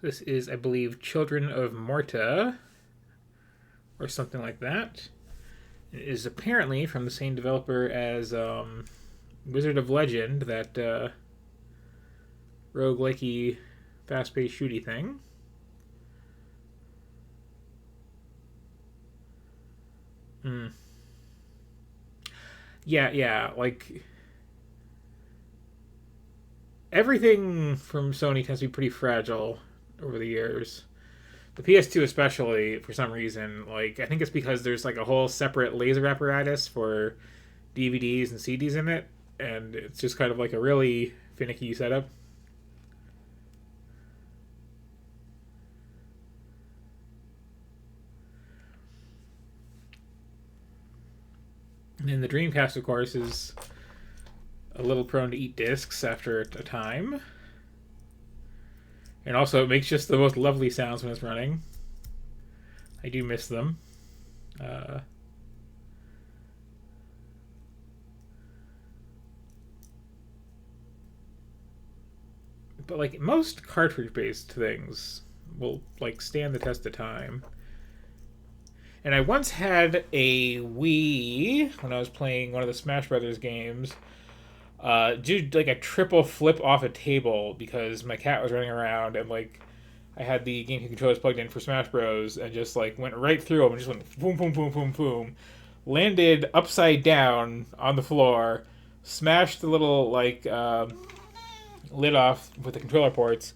This is, I believe, Children of Morta, or something like that. It is apparently from the same developer as Wizard of Legend, that roguelikey, fast-paced shooty thing. Hmm. Yeah, like everything from Sony tends to be pretty fragile over the years. The PS2 especially, for some reason, like I think it's because there's like a whole separate laser apparatus for DVDs and CDs in it, and it's just kind of like a really finicky setup. And then the Dreamcast, of course, is a little prone to eat discs after a time. And also, it makes just the most lovely sounds when it's running. I do miss them. Uh, but like most cartridge-based things will like stand the test of time. And I once had a Wii when I was playing one of the Smash Brothers games. Do like a triple flip off a table because my cat was running around and like I had the GameCube controllers plugged in for Smash Bros. And just like went right through them and just went boom, boom, boom, boom, boom. Landed upside down on the floor, smashed the little like lid off with the controller ports.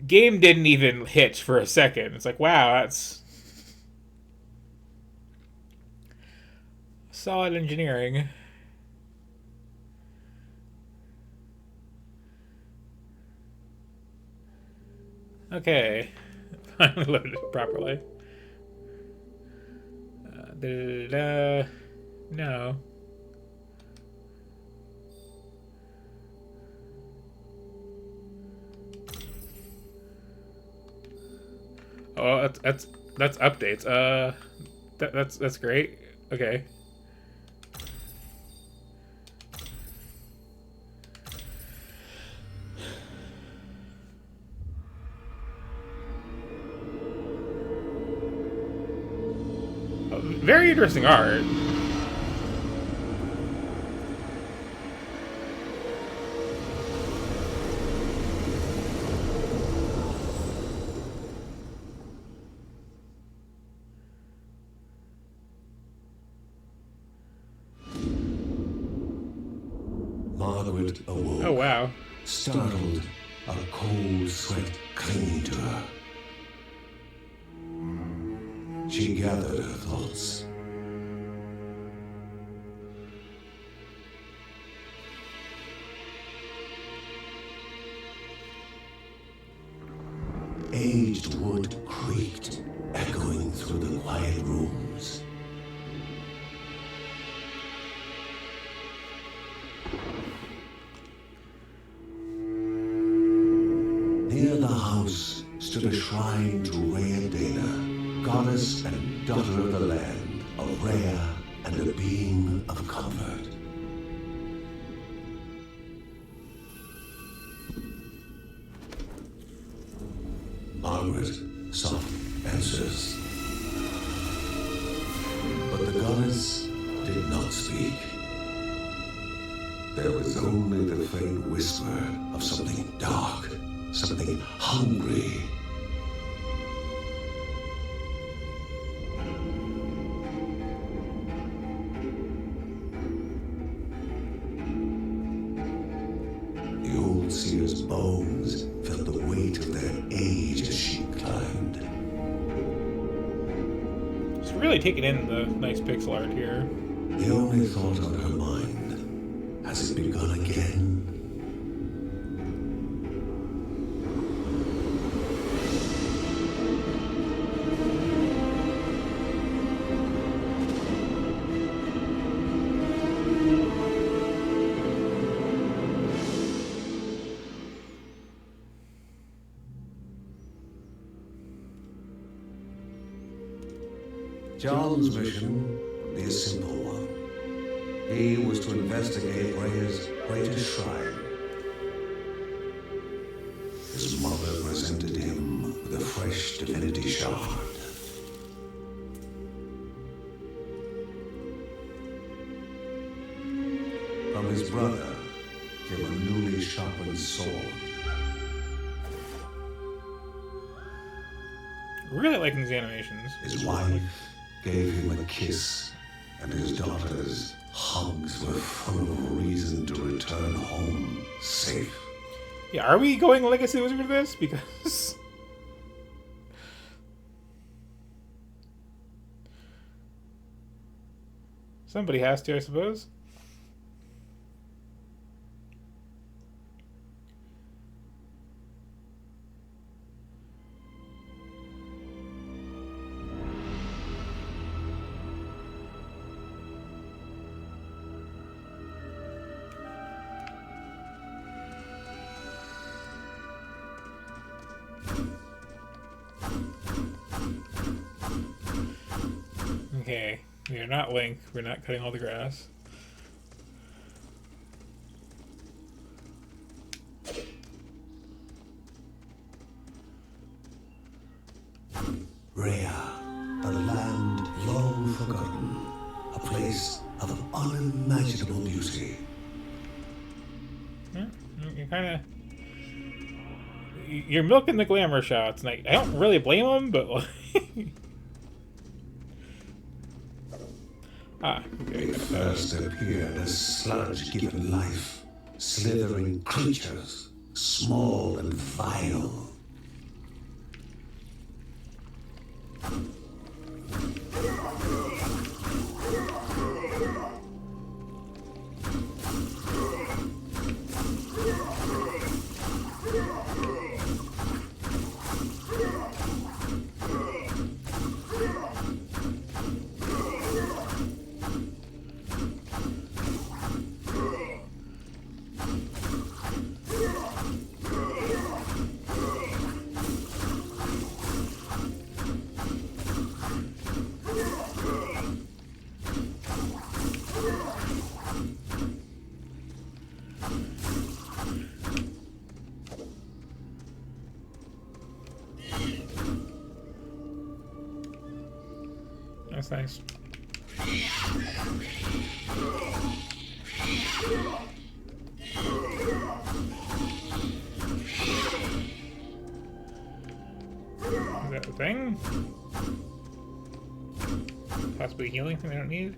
Game didn't even hitch for a second. It's like, wow, that's solid engineering. Okay, finally loaded it properly. No. Oh, that's updates. That's great. Okay. Very interesting art. Margaret awoke. Oh wow. Startled, a cold sweat clinging to her. She gathered her thoughts. Aged wood creaked, echoing through the quiet rooms. Near the house stood a shrine to Rhea Dana, goddess and daughter of the land, a rare and a being of comfort. Margaret sought answers. But the goddess did not speak. There was only the faint whisper of something dark, something hungry. The old seer's bones felt the weight of their age as she climbed. Just really taking in the nice pixel art here. The only thought on her mind, has it begun again? John's mission would be a simple one. He was to investigate Rhea's greatest shrine. His mother presented him fresh divinity shard. From his brother came a newly sharpened sword. Really liking these animations. His wife gave him a kiss, and his daughter's hugs were full of reason to return home safe. Yeah, are we going Legacy Wizard with this? Because... somebody has to, I suppose. Okay, we are not Link. We're not cutting all the grass. Rhea, a land long forgotten, a place of unimaginable beauty. You're kind of... you're milking the glamour shots, and I don't really blame them, but... They first appeared as sludge given life, slithering creatures, small and vile. That's nice. Is that the thing? Possibly healing thing I don't need?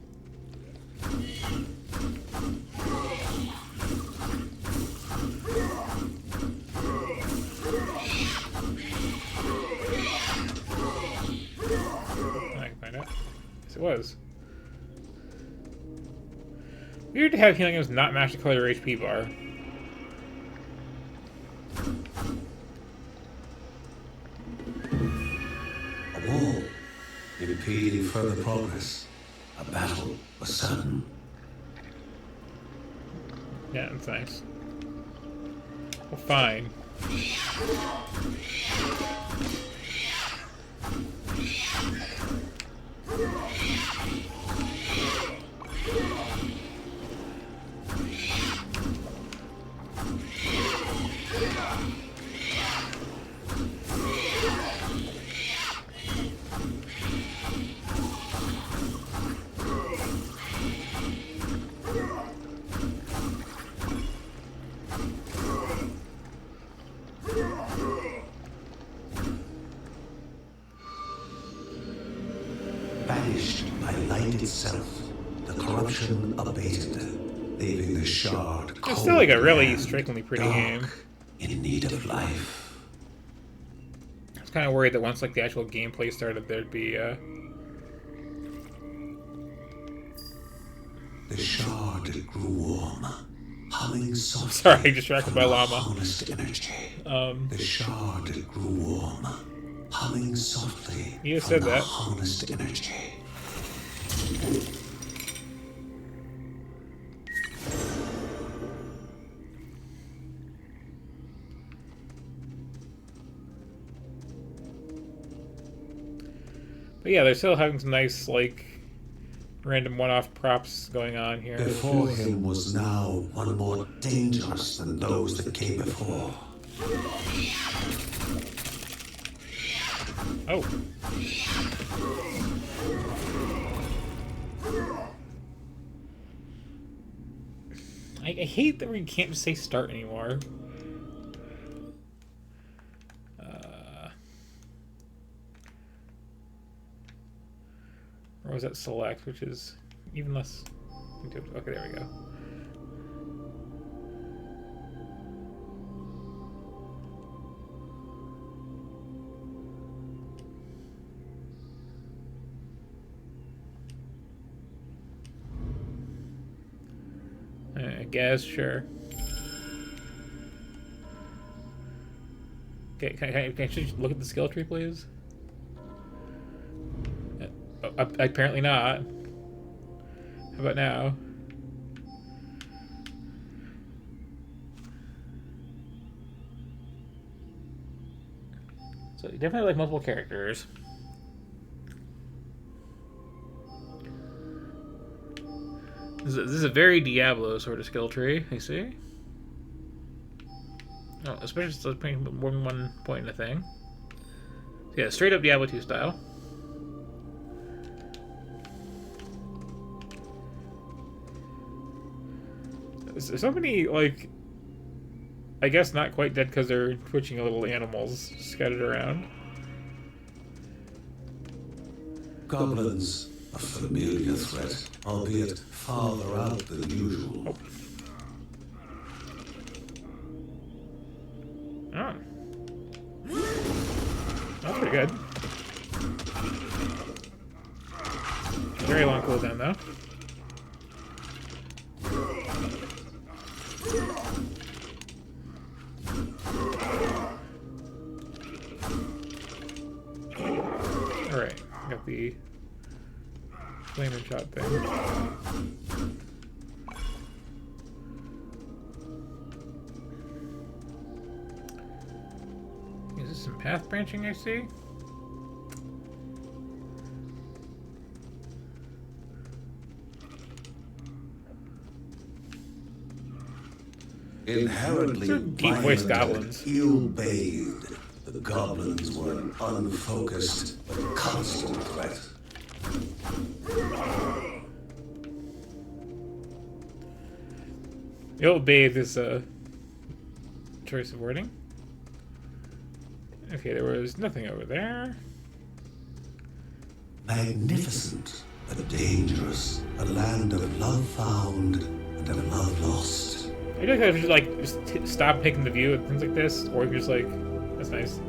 I can find out. Yes, it was. Weird to have healing items not match the color of your HP bar. A wall, impeding further progress. A battle was certain. Yeah, that's nice. Well, fine. Banished by light itself, the corruption abated, leaving the shard cold. It's still like a really and strikingly pretty dark, game. in need of life. I was kind of worried that once like the actual gameplay started, there'd be The shard grew warm, humming softly. Sorry, distracted by from the llama. honest energy. The shard grew warm, humming softly. You just from said the that. honest energy. But yeah, they're still having some nice, like, random one-off props going on here. Before him was now one more dangerous than those that came before. Oh. I hate that we can't just say start anymore. Or was that select, which is even less... Okay, there we go. I guess, sure. Okay, can I just look at the skill tree, please? Apparently not. How about now? So you definitely like multiple characters. This is a very Diablo sort of skill tree, I see. Oh, especially since putting more than one point in a thing. So yeah, straight up Diablo 2 style. There's so many, like, I guess not quite dead because they're twitching little animals scattered around. Goblins, a familiar threat, albeit farther out than usual. Oh. Oh. That's pretty good. Very long cooldown, though. Alright, got the flaming shot thing. Is this some path branching I see? Inherently deep voiced goblins. Ill-bathed, the goblins were an unfocused but constant threat. Ill-bathed is a choice of wording. Okay, there was nothing over there. Magnificent, but dangerous. A land of love found and of love lost. I feel like I should just stop taking the view at things like this, or if you're just like, that's nice.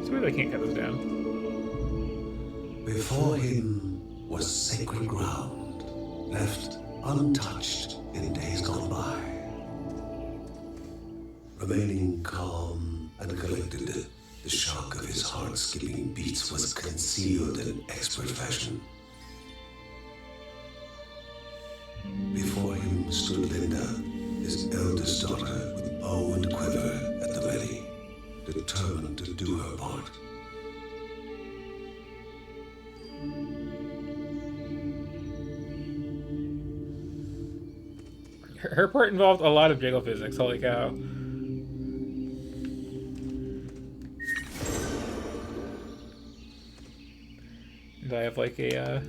It's weird I can't cut this down. Before him was sacred ground, left untouched in days gone by. Remaining calm and collected, the shock of his heart-skipping beats was concealed in expert fashion. Before him stood Linda, his eldest daughter, with bow and quiver at the ready, determined to do her part. Her part involved a lot of jiggle physics, holy cow. And I have like a,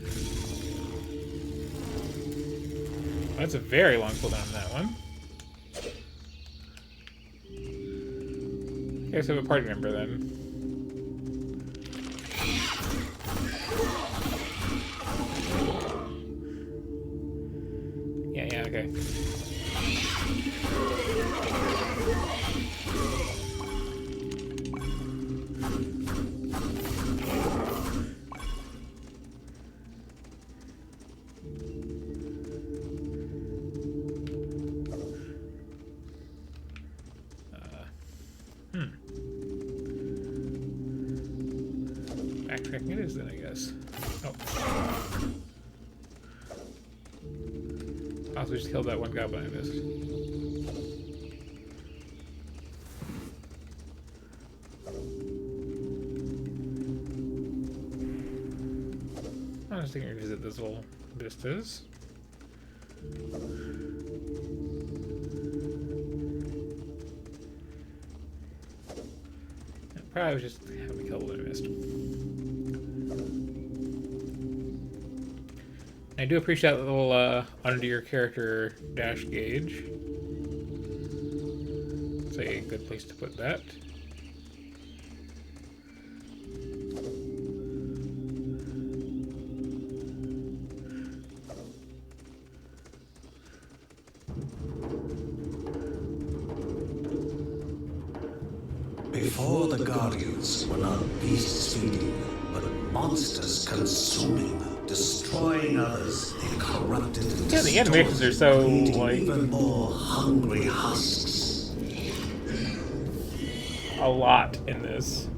that's a very long cooldown on that one. I guess I have a party member then. Yeah, okay. Backtracking it is then, I guess. Oh. Also just killed that one goblin I missed. I'm just going to revisit this little vistas. Probably was just how many kills I missed. I do appreciate that little under your character dash gauge. It's a good place to put that. Before the Guardians were not beasts feeding, but monsters consuming, destroying others. They corrupted and Yeah, the animations are so, creating like, even more hungry husks. a lot in this.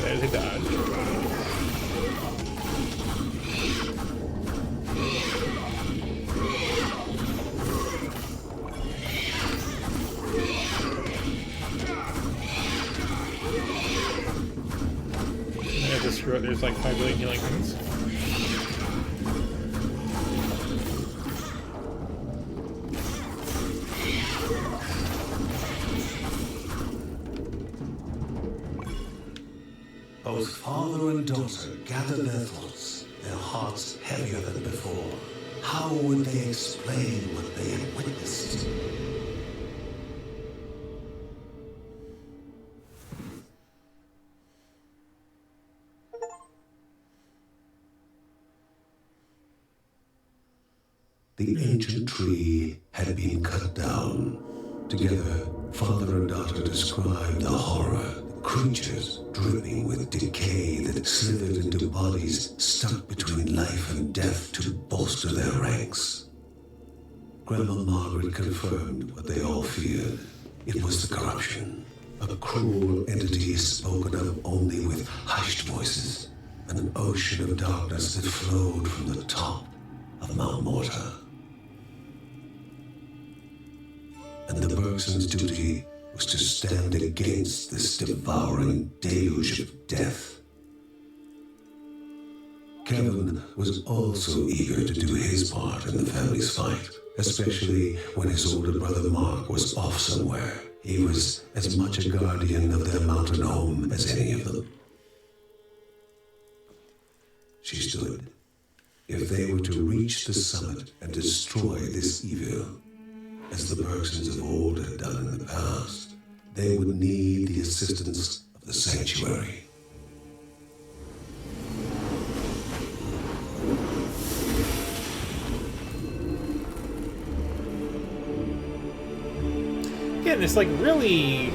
There's a dodge. There's like 5 billion healing things. Both father and daughter gathered their thoughts, their hearts heavier than before. How would they explain what they had witnessed? The ancient tree had been cut down. Together, father and daughter described the horror, creatures dripping with decay that slithered into bodies stuck between life and death to bolster their ranks. Grandma Margaret confirmed what they all feared. It was the corruption, a cruel entity spoken of only with hushed voices, an ocean of darkness that flowed from the top of Mount Morta. And the Bergsons' duty was to stand against this devouring deluge of death. Kevin was also eager to do his part in the family's fight, especially when his older brother Mark was off somewhere. He was as much a guardian of their mountain home as any of them. She stood. If they were to reach the summit and destroy this evil, as the Bergsons of old had done in the past, they would need the assistance of the sanctuary. Again, this like really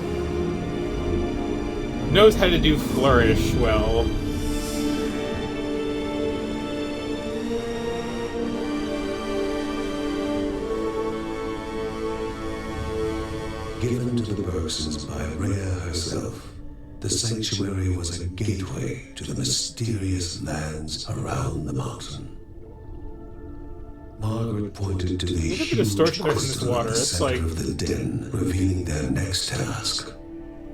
knows how to do flourish well. Given to the Bergsons by Rhea herself, the sanctuary was a gateway to the mysterious lands around the mountain. Margaret pointed to the Look at the huge distortion that's in this crystal water. at the It's center like of the den, revealing their next task: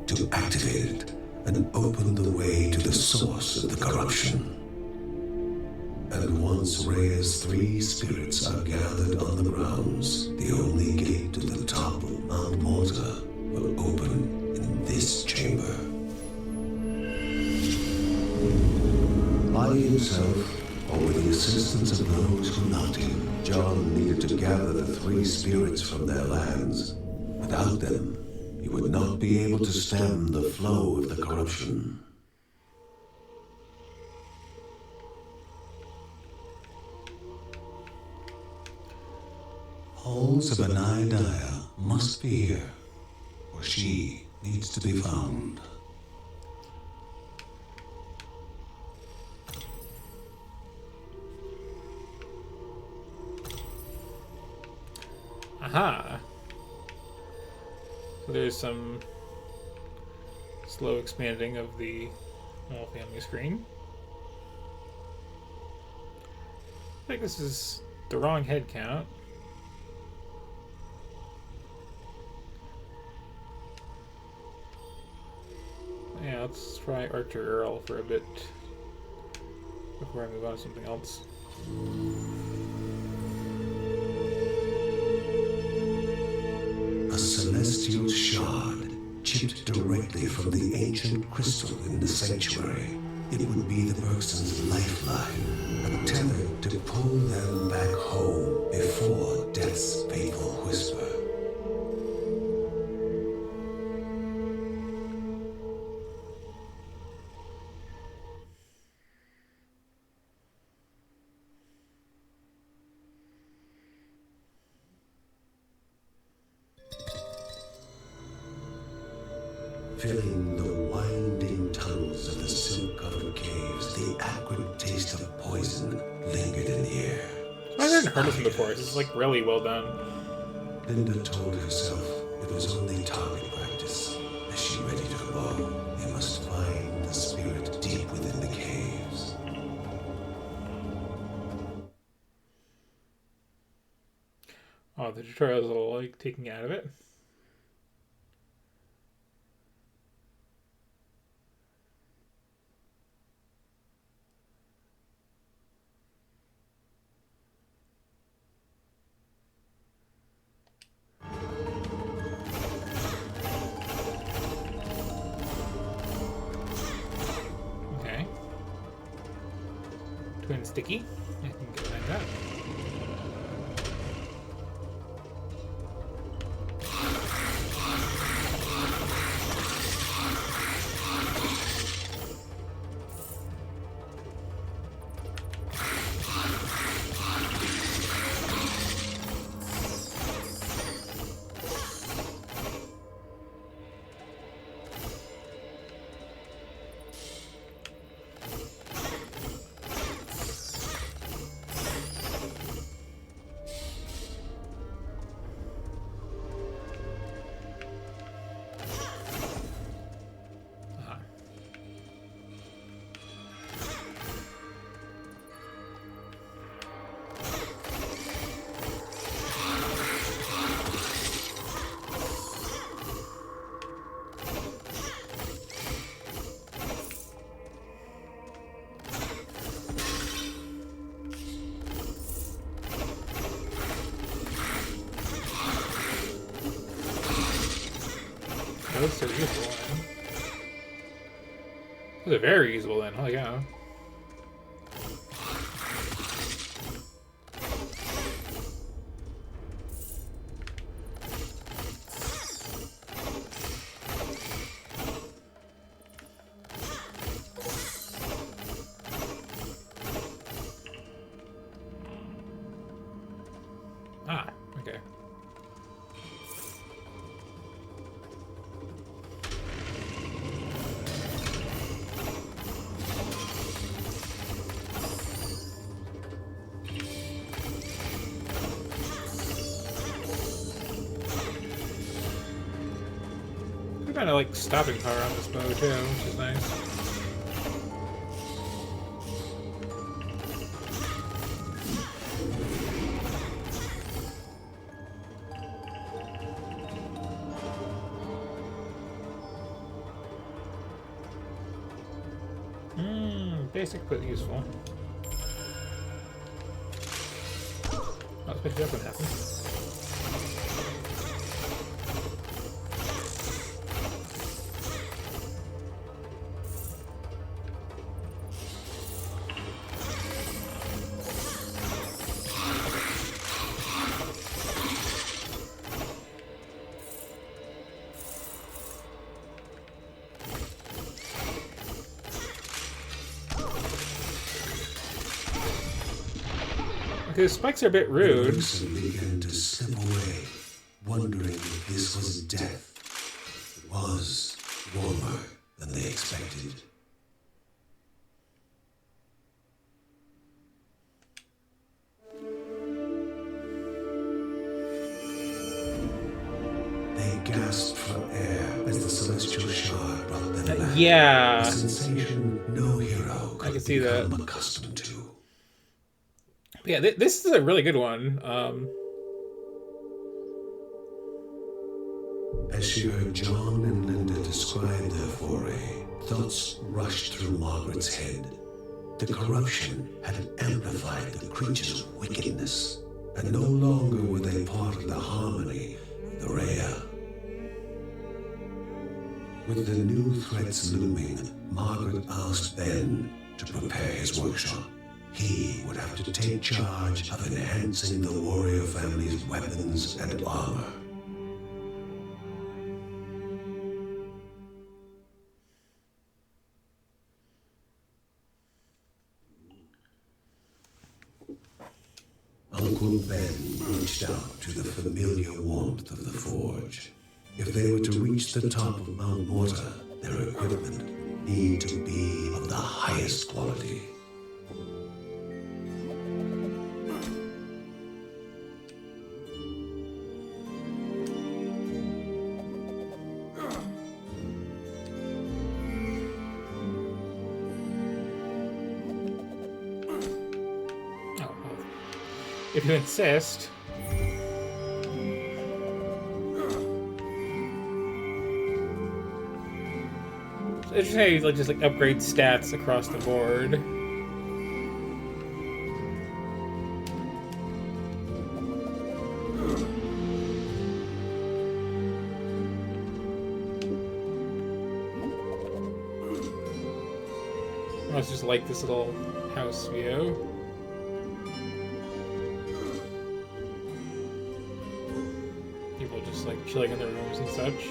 to activate it and open the way to the source of the corruption. And once Rhea's 3 spirits are gathered on the grounds, the only gate to the top of Mount Morta will open in this chamber. By himself, or with the assistance of those who loved him, John needed to gather the 3 spirits from their lands. Without them, he would not be able to stem the flow of the corruption. All Sabanai Daya must be here, or she needs to be found. aha. So there's some slow expanding of the whole family screen. I think this is the wrong head count. let's try Archer Earl for a bit before I move on to something else. A celestial shard chipped directly from the ancient crystal in the sanctuary. It would be the Bergsons' lifeline, a tether to pull them back home before death's fateful whisper. Filling the winding tunnels of the silk-covered caves, the acrid taste of poison lingered in the air. I hadn't heard this one before. This is like really well done. Linda told herself it was only target practice. As she readied her bow, they must find the spirit deep within the caves. Oh, the tutorial is a little like taking out of it. Twin sticky. I can get behind that. That was so useful then. That was very useful then. Oh yeah. Ah, okay. Kind of like stopping power on this bow too, which is nice. Basic but useful. Oh, especially that one happens. His spikes are a bit rude. Wilson began to slip away, wondering if this was death. It was warmer than they expected. They gasped for air as the celestial shard brought them back. Yeah. A sensation no hero could I can see that. become accustomed to. Yeah, this is a really good one. As she heard John and Linda describe their foray, Thoughts rushed through Margaret's head. The corruption had amplified the creature's wickedness, and no longer were they part of the harmony of the Rhea. With the new threats looming, Margaret asked Ben to prepare his workshop. He would have to take charge of enhancing the warrior family's weapons and armor. Uncle Ben reached out to the familiar warmth of the forge. If they were to reach the top of Mount Morta, their equipment would need to be of the highest quality. If you insist. It's just how you just upgrade stats across the board. I just like this little house view. People just chilling in their rooms and such.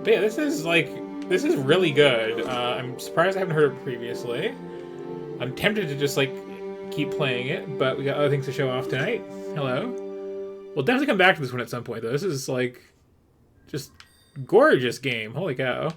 But yeah, this is really good. I'm surprised I haven't heard it previously. I'm tempted to just keep playing it, but we got other things to show off tonight. Hello. We'll definitely come back to this one at some point, though. This is just gorgeous game. Holy cow.